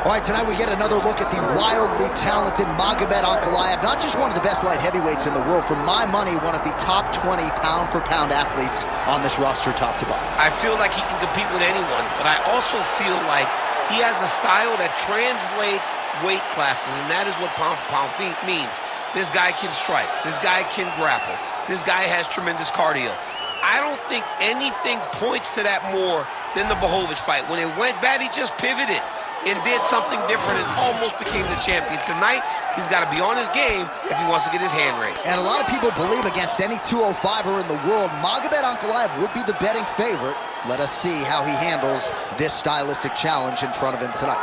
All right, tonight we get another look at the wildly talented Magomed Ankalaev, not just one of the best light heavyweights in the world, for my money, one of the top 20 pound-for-pound athletes on this roster, top to bottom. I feel like he can compete with anyone, but I also feel like he has a style that translates weight classes, and that is what pound-for-pound means. This guy can strike. This guy can grapple. This guy has tremendous cardio. I don't think anything points to that more than the Blachowicz fight. When it went bad, he just pivoted and did something different and almost became the champion. Tonight, he's got to be on his game if he wants to get his hand raised. And a lot of people believe against any 205er in the world, Magomed Ankalaev would be the betting favorite. Let us see how he handles this stylistic challenge in front of him tonight.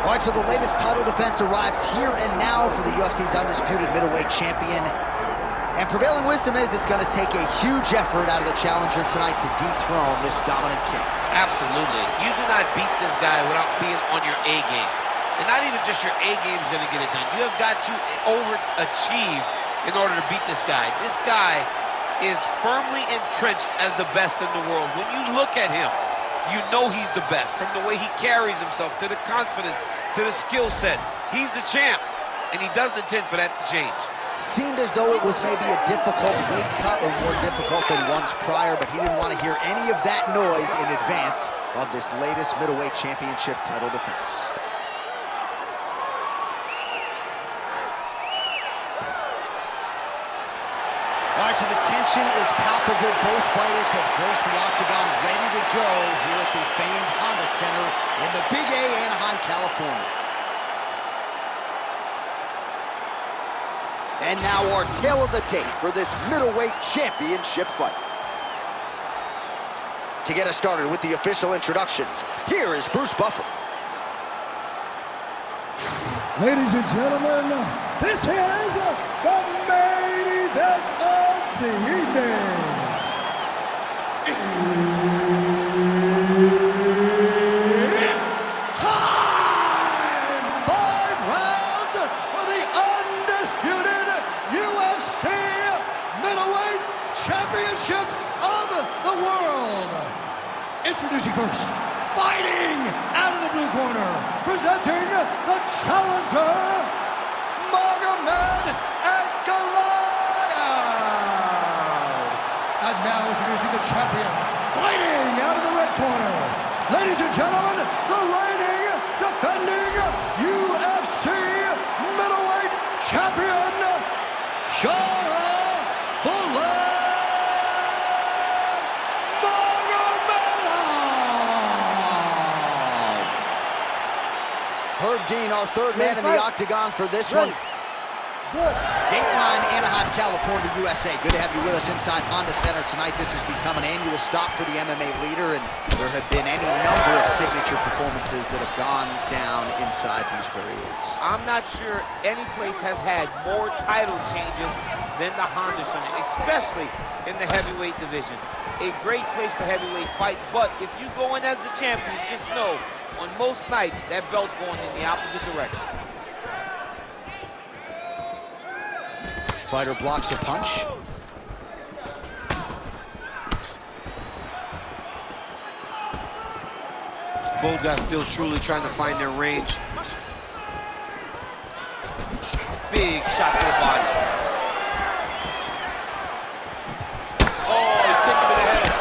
All right, so the latest title defense arrives here and now for the UFC's undisputed middleweight champion. And prevailing wisdom is it's going to take a huge effort out of the challenger tonight to dethrone this dominant king. Absolutely. You do not beat this guy without being on your A game. And not even just your A game is going to get it done. You have got to overachieve in order to beat this guy. This guy is firmly entrenched as the best in the world. When you look at him, you know he's the best, from the way he carries himself, to the confidence, to the skill set. He's the champ, and he doesn't intend for that to change. Seemed as though it was maybe a difficult weight cut or more difficult than once prior, but he didn't want to hear any of that noise in advance of this latest middleweight championship title defense. All right, so the tension is palpable. Both fighters have graced the octagon, ready to go here at the famed Honda Center in the Big A, Anaheim, California. And now our tale of the tape for this middleweight championship fight. To get us started with the official introductions, here is Bruce Buffer. Ladies and gentlemen, this is the main event of the evening. It's time! 5 rounds for the undisputed UFC middleweight championship of the world. Introducing first, fighting out of the blue corner, presenting the challenger, Magomed Ankalaev. And now introducing the champion, fighting out of the red corner, ladies and gentlemen, the reigning, defending UFC middleweight champion, Sharaputdin Magomedov. Herb Dean, our third man in the octagon for this one. Dateline, Anaheim, California, USA. Good to have you with us inside Honda Center tonight. This has become an annual stop for the MMA leader, and there have been any number of signature performances that have gone down inside these very rings. I'm not sure any place has had more title changes than the Honda Center, especially in the heavyweight division. A great place for heavyweight fights, but if you go in as the champion, just know, on most nights, that belt's going in the opposite direction. Fighter blocks a punch. Both guys still truly trying to find their range. Big shot to the body. Oh, he kicked him in the head.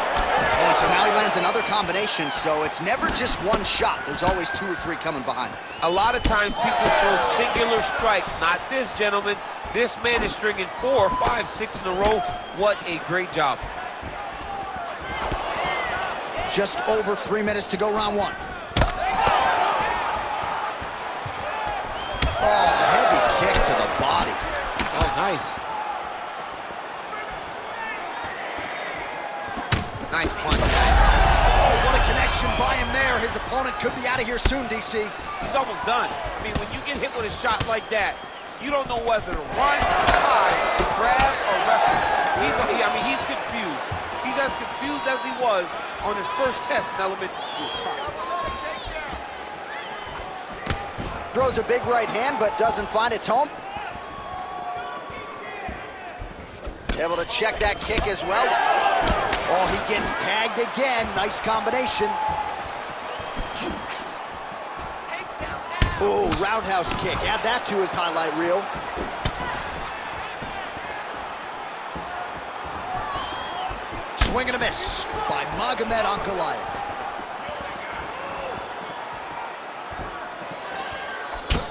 Oh, and so now he lands another combination, so it's never just one shot. There's always 2 or 3 coming behind. A lot of times people throw singular strikes. Not this gentleman. This man is stringing 4, 5, 6 in a row. What a great job. Just over 3 minutes to go, round 1. Oh, heavy kick to the body. Oh, nice. Nice punch. Oh, what a connection by him there. His opponent could be out of here soon, DC. He's almost done. I mean, when you get hit with a shot like that, You don't know whether to run, hide, grab, or wrestle. He's confused. He's as confused as he was on his first test in elementary school. Throws a big right hand, but doesn't find its home. Able to check that kick as well. Oh, he gets tagged again. Nice combination. Oh, roundhouse kick. Add that to his highlight reel. Swing and a miss by Magomed Ankalaev.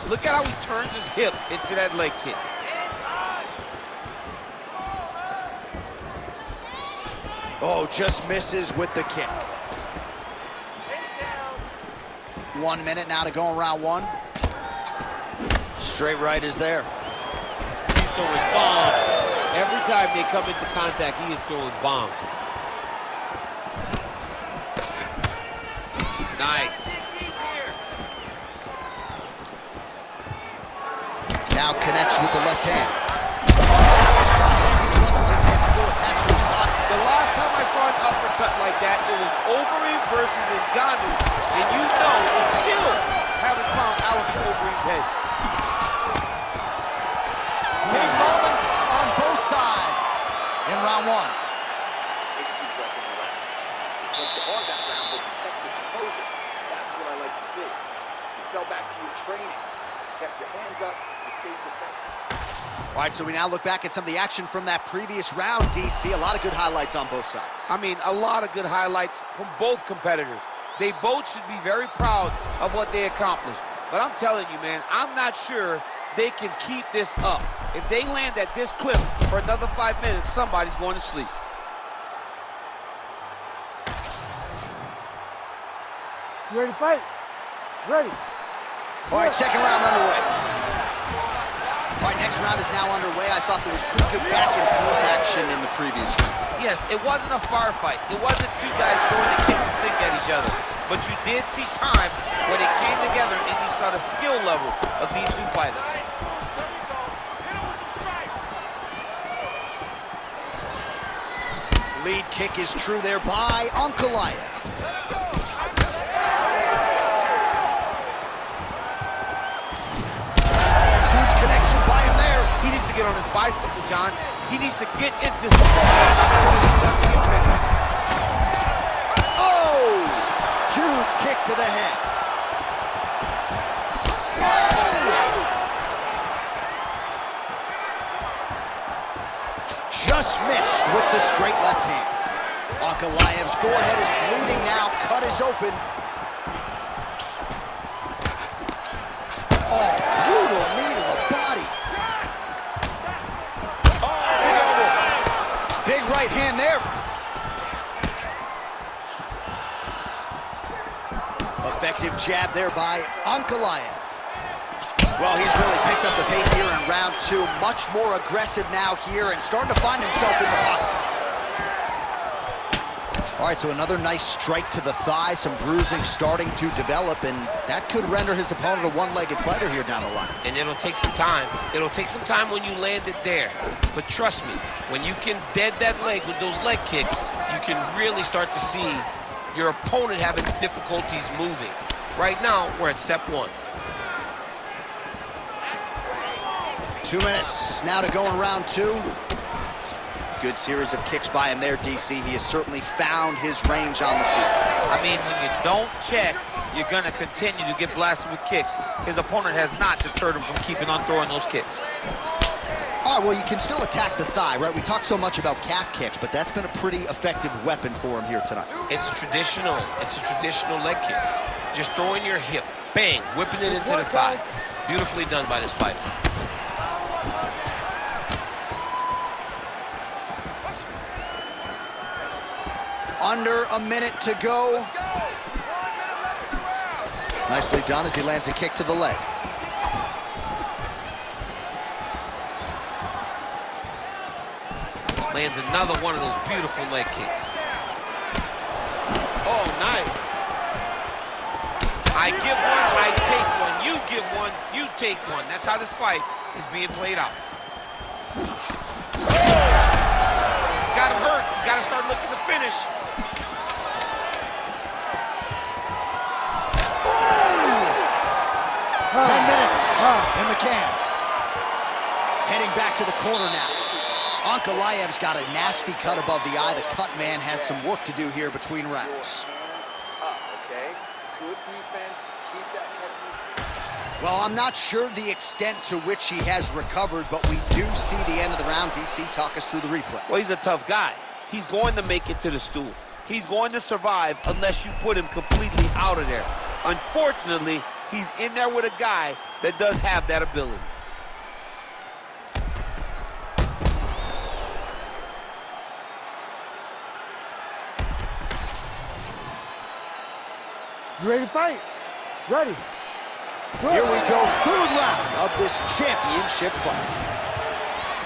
Look at how he turns his hip into that leg kick. Oh, just misses with the kick. 1 minute now to go in round one. Straight right is there. He's throwing bombs. Every time they come into contact, he is throwing bombs. Nice. Now connects with the left hand. His head still attached to his body. The last time I saw an uppercut like that, it was Overeem versus Ngannou, and you know he still haven't found Alistair Overeem's head. Big moments on both sides in round one. Take a deep breath and relax. You took the hard that round, but you kept your composure. That's what I like to see. You fell back to your training. Kept your hands up, you stayed defensive. All right, so we now look back at some of the action from that previous round, DC. A lot of good highlights on both sides. I mean, a lot of good highlights from both competitors. They both should be very proud of what they accomplished. But I'm telling you, man, I'm not sure they can keep this up. If they land at this clip for another 5 minutes, somebody's going to sleep. You ready to fight? Ready. All right, second round underway. All right, next round is now underway. I thought there was pretty good back and forth action in the previous round. Yes, it wasn't a firefight. It wasn't two guys throwing the kitchen sink at each other. But you did see times where they came together and you saw the skill level of these two fighters. Lead kick is true there by Ankalaev. Huge connection by him there. He needs to get on his bicycle, John. He needs to get into... Oh! Huge kick to the head. Oh! Just missed with the straight left hand. Ankalaev's forehead is bleeding now. Cut is open. Oh, brutal knee to the body. Oh, Big right hand there. Effective jab there by Ankalaev. Well, he's really picked up the pace here in round two. Much more aggressive now here and starting to find himself in the pocket. All right, so another nice strike to the thigh, some bruising starting to develop, and that could render his opponent a one-legged fighter here down the line. And it'll take some time. It'll take some time when you land it there. But trust me, when you can dead that leg with those leg kicks, you can really start to see your opponent having difficulties moving. Right now, we're at step one. 2 minutes now to go in round two. Good series of kicks by him there, DC. He has certainly found his range on the feet. I mean, when you don't check, you're going to continue to get blasted with kicks. His opponent has not deterred him from keeping on throwing those kicks. All right, well, you can still attack the thigh, right? We talk so much about calf kicks, but that's been a pretty effective weapon for him here tonight. It's traditional. It's a traditional leg kick. Just throwing your hip, bang, whipping it into the thigh. Beautifully done by this fighter. Under a minute to go. Nicely done as he lands a kick to the leg. Lands another one of those beautiful leg kicks. Oh, nice. I give one, I take one. You give one, you take one. That's how this fight is being played out. He's got him hurt. He's got to start looking to finish. 10 minutes in the can. Heading back to the corner now. Ankalaev's got a nasty cut above the eye. The cut man has some work to do here between rounds. Okay? Good defense. Keep that head. Well, I'm not sure the extent to which he has recovered, but we do see the end of the round. DC, talk us through the replay. Well, he's a tough guy. He's going to make it to the stool. He's going to survive unless you put him completely out of there. Unfortunately, he's in there with a guy that does have that ability. You ready to fight? Ready. Good. Here we go, third round of this championship fight.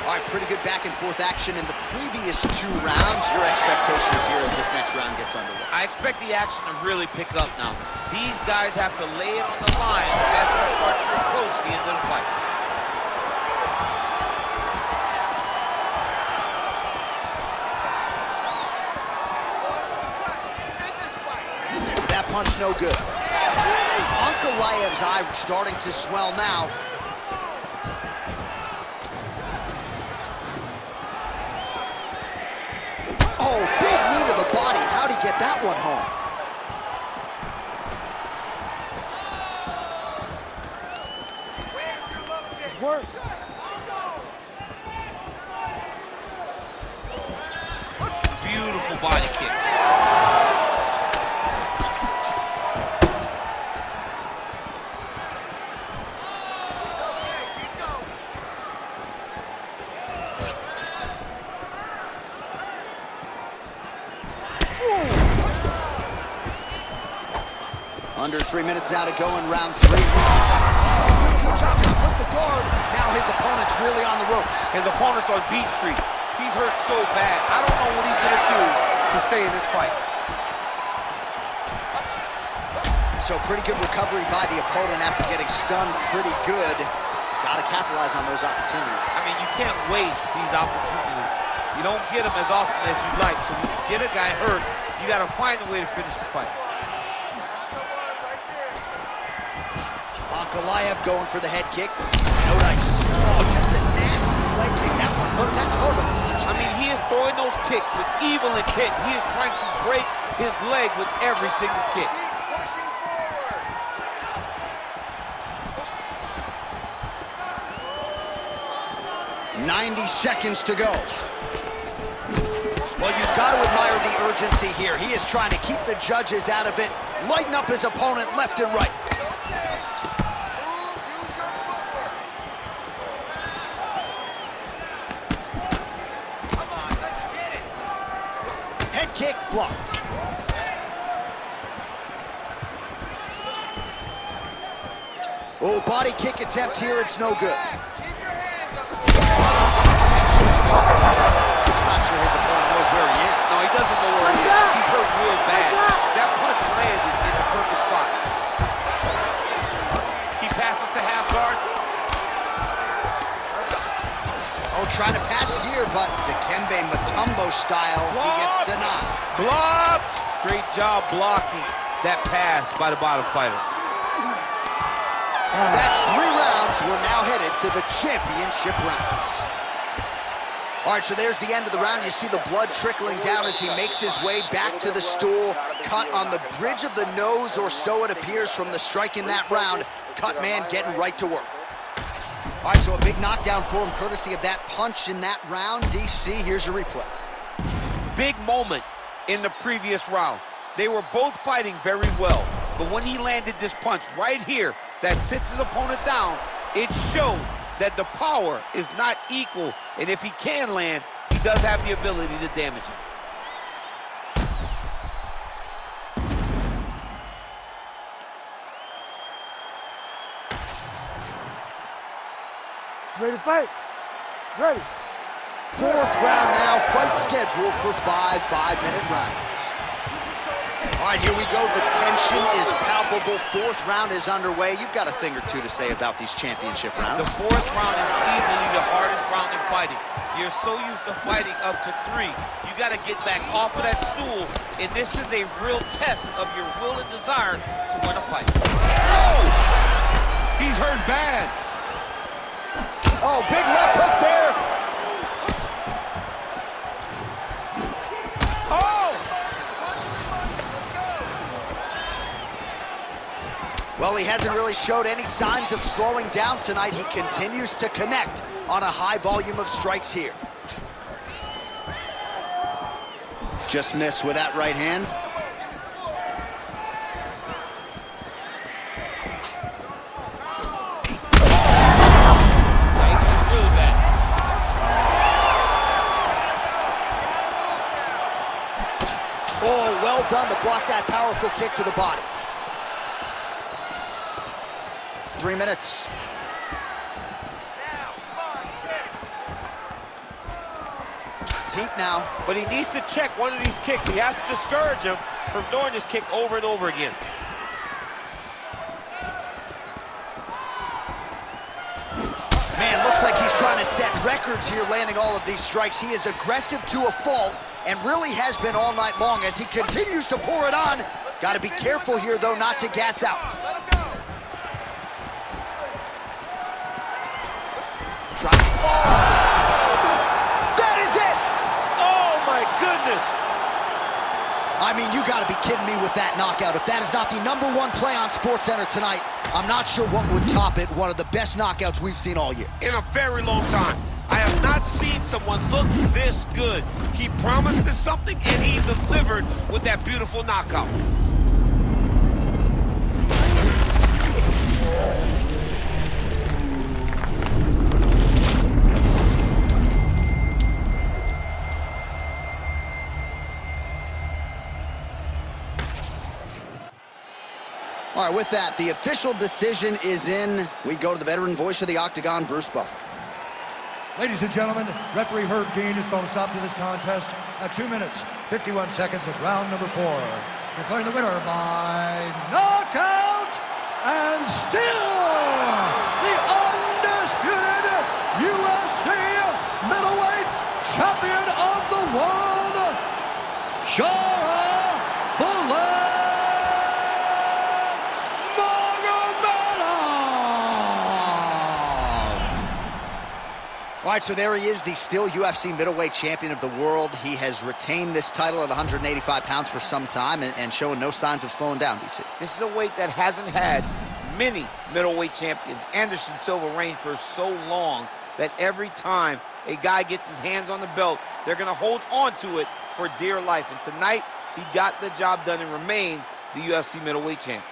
All right, pretty good back and forth action in the previous 2 rounds. Your expectations here as this next round gets underway? I expect the action to really pick up now. These guys have to lay it on the line as we start to approach the end of the fight. That punch no good. Ankalaev's eye starting to swell now. Oh, big knee to the body. How'd he get that one home? Work. Beautiful body kick. Under 3 minutes now to go in round 3. Good job to split the guard. Now his opponent's really on the ropes. His opponent's on beat street. He's hurt so bad. I don't know what he's going to do to stay in this fight. So pretty good recovery by the opponent after getting stunned pretty good. Got to capitalize on those opportunities. I mean, you can't waste these opportunities. You don't get them as often as you like. So when you get a guy hurt, you got to find a way to finish the fight. Ankalaev going for the head kick. No dice. Oh, just a nasty leg kick. That one hurt. That's hard to watch. I mean, he is throwing those kicks with evil intent. He is trying to break his leg with every single kick. Keep pushing forward. 90 seconds to go. Well, you've got to admire the urgency here. He is trying to keep the judges out of it, lighten up his opponent left and right. Head kick blocked. Oh, body kick attempt here. It's no good. Keep your hands up. Not sure his opponent knows where he is. No, he doesn't know where he is. He's hurt real bad. That punch landed in the perfect spot. He passes to half guard. Oh, trying to pass here, but Dikembe Mutombo style, he gets denied. Blocked! Great job blocking that pass by the bottom fighter. That's 3 rounds. We're now headed to the championship rounds. All right, so there's the end of the round. You see the blood trickling down as he makes his way back to the stool. Cut on the bridge of the nose, or so it appears from the strike in that round. Cut man getting right to work. All right, so a big knockdown for him, courtesy of that punch in that round. DC, here's your replay. Big moment in the previous round. They were both fighting very well, but when he landed this punch right here that sits his opponent down, it showed that the power is not equal, and if he can land, he does have the ability to damage him. Ready to fight? Ready. 4th round now, fight scheduled for 5 5-minute rounds. All right, here we go. The tension is palpable. Fourth round is underway. You've got a thing or two to say about these championship rounds. The fourth round is easily the hardest round in fighting. You're so used to fighting up to 3. You got to get back off of that stool, and this is a real test of your will and desire to win a fight. Oh! He's hurt bad. Oh, big left hook there. Well, he hasn't really showed any signs of slowing down tonight. He continues to connect on a high volume of strikes here. Just missed with that right hand. Oh, well done to block that powerful kick to the body. 3 minutes. Deep now. But he needs to check one of these kicks. He has to discourage him from doing this kick over and over again. Man, looks like he's trying to set records here, landing all of these strikes. He is aggressive to a fault and really has been all night long as he continues to pour it on. Got to be careful here, though, not to gas out. Oh. That is it! Oh, my goodness! I mean, you gotta be kidding me with that knockout. If that is not the #1 play on SportsCenter tonight, I'm not sure what would top it. One of the best knockouts we've seen all year. In a very long time. I have not seen someone look this good. He promised us something, and he delivered with that beautiful knockout. All right, with that, the official decision is in. We go to the veteran voice of the Octagon, Bruce Buffer. Ladies and gentlemen, referee Herb Dean has called a stop to this contest at 2 minutes, 51 seconds of round number 4. Declaring the winner by knockout and still the undisputed UFC middleweight champion of the world, Sharaputdin Magomedov. All right, so there he is, the still UFC middleweight champion of the world. He has retained this title at 185 pounds for some time and showing no signs of slowing down, DC. This is a weight that hasn't had many middleweight champions. Anderson Silva reigned for so long that every time a guy gets his hands on the belt, they're going to hold on to it for dear life. And tonight, he got the job done and remains the UFC middleweight champ.